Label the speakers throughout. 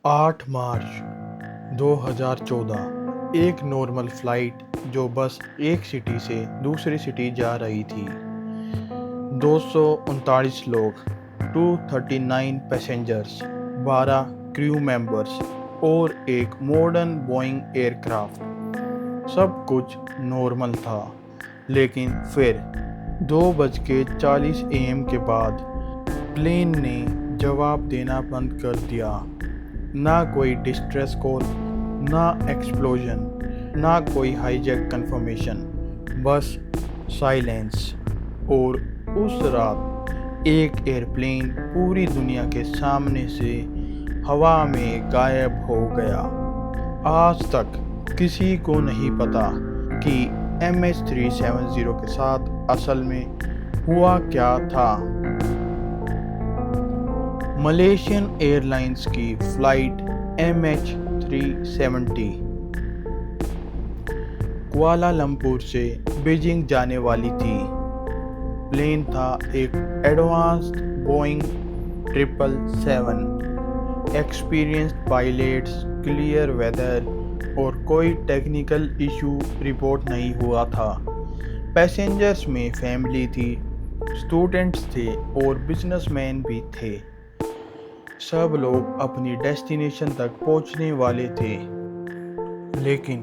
Speaker 1: 8 मार्च 2014 एक normal flight जो बस एक सिटी से दूसरी सिटी जा रही थी। 239 लोग, 239 पैसेंजर्स, 12 क्रू मेंबर्स और एक मॉडर्न बोइंग एयरक्राफ्ट। सब कुछ नॉर्मल था, लेकिन फिर 2:40 AM के बाद प्लेन ने जवाब देना बंद कर दिया। ना कोई डिस्ट्रेस कॉल, ना एक्सप्लोजन, ना कोई हाईजैक कंफर्मेशन, बस साइलेंस। और उस रात एक एयरप्लेन पूरी दुनिया के सामने से हवा में गायब हो गया। आज तक किसी को नहीं पता कि MH370 के साथ असल में हुआ क्या था। मलेशियन एयरलाइंस की फ्लाइट MH370 कुआलालंपुर से बीजिंग जाने वाली थी। प्लेन था एक advanced Boeing 777। Experienced pilots, clear weather और कोई टेक्निकल इशू रिपोर्ट नहीं हुआ था। पैसेंजर्स में फैमिली थी, स्टूडेंट्स थे और बिजनेसमैन भी थे। सब लोग अपनी डेस्टिनेशन तक पहुंचने वाले थे, लेकिन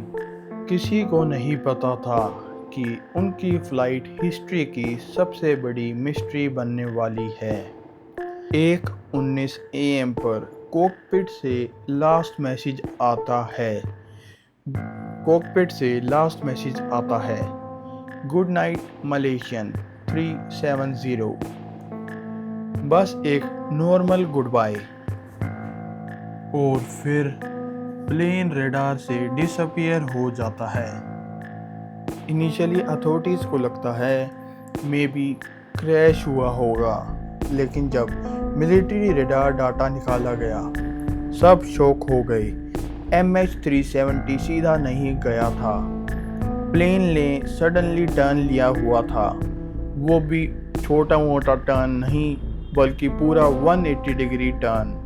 Speaker 1: किसी को नहीं पता था कि उनकी फ्लाइट हिस्ट्री की सबसे बड़ी मिस्ट्री बनने वाली है। 1:19 AM पर कॉकपिट से लास्ट मैसेज आता है, गुड नाइट मलेशियन 370। बस एक नॉर्मल गुड बाय। और फिर प्लेन रडार से डिसअपियर हो जाता है। इनिशियली अथॉरिटीज को लगता है मे बी क्रैश हुआ होगा, लेकिन जब मिलिट्री रडार डाटा निकाला गया, सब शॉक हो गए। MH370 सीधा नहीं गया था। प्लेन ने सडनली टर्न लिया हुआ था, वो भी छोटा मोटा टर्न नहीं, बल्कि पूरा 180 डिग्री टर्न,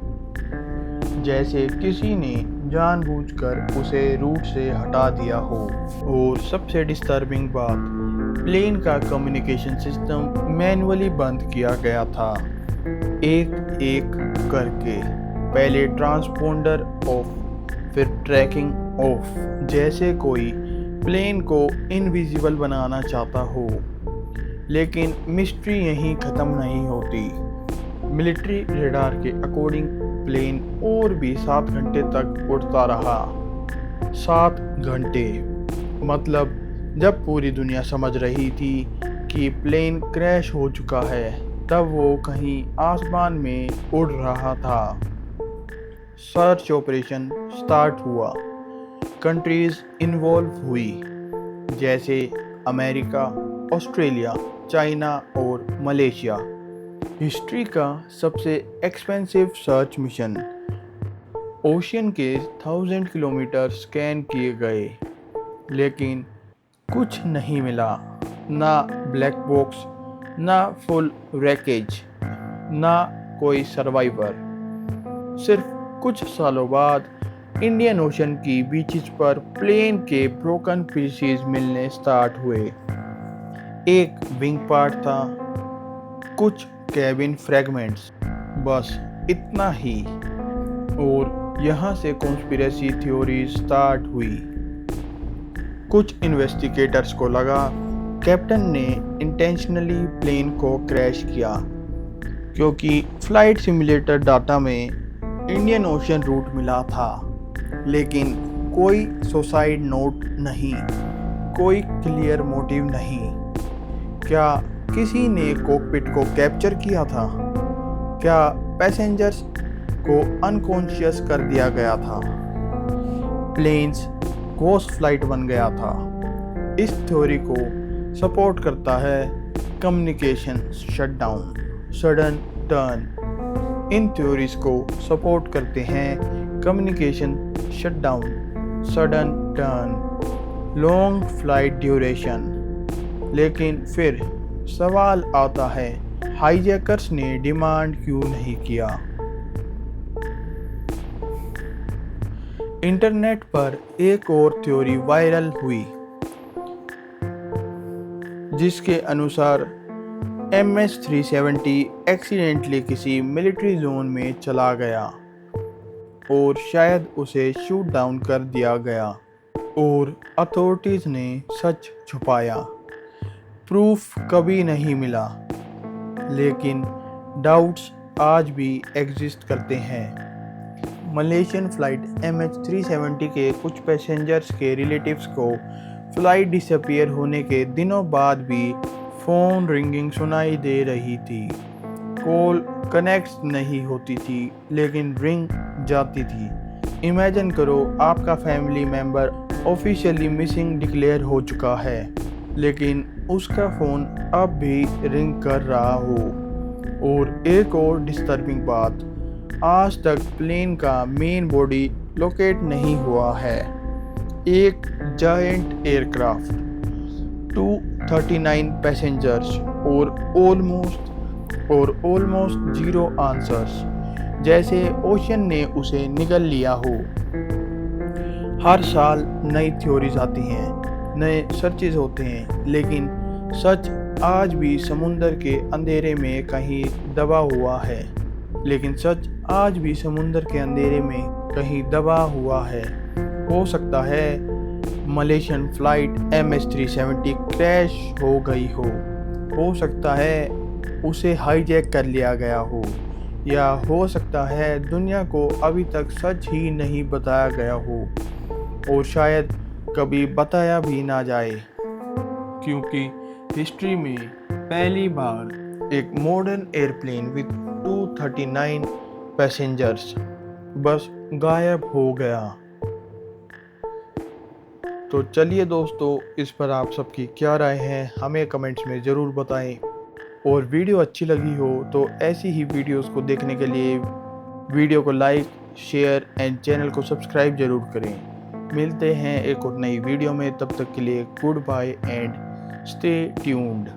Speaker 1: जैसे किसी ने जानबूझकर उसे रूट से हटा दिया हो। और सबसे डिस्टर्बिंग बात, प्लेन का कम्युनिकेशन सिस्टम मैन्युअली बंद किया गया था, एक एक करके। पहले ट्रांसपोंडर ऑफ, फिर ट्रैकिंग ऑफ, जैसे कोई प्लेन को इनविजिबल बनाना चाहता हो। लेकिन मिस्ट्री यहीं ख़त्म नहीं होती। मिलिट्री रडार के अकॉर्डिंग प्लेन और भी 7 घंटे तक उड़ता रहा। 7 घंटे, मतलब जब पूरी दुनिया समझ रही थी कि प्लेन क्रैश हो चुका है, तब वो कहीं आसमान में उड़ रहा था। सर्च ऑपरेशन स्टार्ट हुआ। कंट्रीज इन्वॉल्व हुई, जैसे अमेरिका, ऑस्ट्रेलिया, चाइना और मलेशिया। हिस्ट्री का सबसे एक्सपेंसिव सर्च मिशन। ओशियन के 1000 किलोमीटर स्कैन किए गए, लेकिन कुछ नहीं मिला। ना ब्लैक बॉक्स, ना फुल रैकेज, ना कोई सर्वाइवर। सिर्फ कुछ सालों बाद इंडियन ओशन की बीचेस पर प्लेन के ब्रोकन पीसेस मिलने स्टार्ट हुए। एक विंग पार्ट था, कुछ कैबिन फ्रैगमेंट्स, बस इतना ही। और यहाँ से कॉन्स्पिरेसी थ्योरी स्टार्ट हुई। कुछ इन्वेस्टिगेटर्स को लगा कैप्टन ने इंटेंशनली प्लेन को क्रैश किया, क्योंकि फ्लाइट सिमुलेटर डाटा में इंडियन ओशन रूट मिला था, लेकिन कोई सुसाइड नोट नहीं, कोई क्लियर मोटिव नहीं। क्या किसी ने कॉकपिट को कैप्चर किया था? क्या पैसेंजर्स को अनकॉन्शियस कर दिया गया था? प्लेन्स घोस्ट फ्लाइट बन गया था। इस थ्योरी को सपोर्ट करता है कम्युनिकेशन शटडाउन, सडन टर्न। इन थ्योरीज को सपोर्ट करते हैं communication shutdown, sudden turn, long flight duration. लेकिन फिर सवाल आता है, हाईजैकर्स ने डिमांड क्यों नहीं किया? इंटरनेट पर एक और थ्योरी वायरल हुई जिसके अनुसार MS-370 एक्सीडेंटली किसी मिलिट्री जोन में चला गया और शायद उसे शूट डाउन कर दिया गया और अथॉरिटीज़ ने सच छुपाया। प्रूफ कभी नहीं मिला, लेकिन डाउट्स आज भी एग्जिस्ट करते हैं। मलेशियन फ्लाइट MH370 के कुछ पैसेंजर्स के रिलेटिव्स को फ्लाइट डिसअपीयर होने के दिनों बाद भी फ़ोन रिंगिंग सुनाई दे रही थी। कॉल कनेक्ट नहीं होती थी, लेकिन रिंग जाती थी। इमेजिन करो, आपका family member officially missing declare हो चुका है, लेकिन उसका फ़ोन अब भी रिंग कर रहा हो। और एक और डिस्टर्बिंग बात, आज तक प्लेन का मेन बॉडी लोकेट नहीं हुआ है। एक जायंट एयरक्राफ्ट, 239 पैसेंजर्स और ऑलमोस्ट जीरो आंसर्स, जैसे ओशन ने उसे निगल लिया हो। हर साल नई थ्योरीज आती हैं, नए सर्चेज होते हैं, लेकिन सच आज भी समुंदर के अंधेरे में कहीं दबा हुआ है। हो सकता है मलेशियन फ्लाइट MS-370 क्रैश हो गई हो सकता है उसे हाईजैक कर लिया गया हो, या हो सकता है दुनिया को अभी तक सच ही नहीं बताया गया हो, और शायद कभी बताया भी ना जाए, क्योंकि हिस्ट्री में पहली बार एक मॉडर्न एयरप्लेन विद 239 पैसेंजर्स बस गायब हो गया। तो चलिए दोस्तों, इस पर आप सबकी क्या राय है हमें कमेंट्स में ज़रूर बताएं, और वीडियो अच्छी लगी हो तो ऐसी ही वीडियोस को देखने के लिए वीडियो को लाइक, शेयर एंड चैनल को सब्सक्राइब ज़रूर करें। मिलते हैं एक और नई वीडियो में, तब तक के लिए good bye and stay tuned.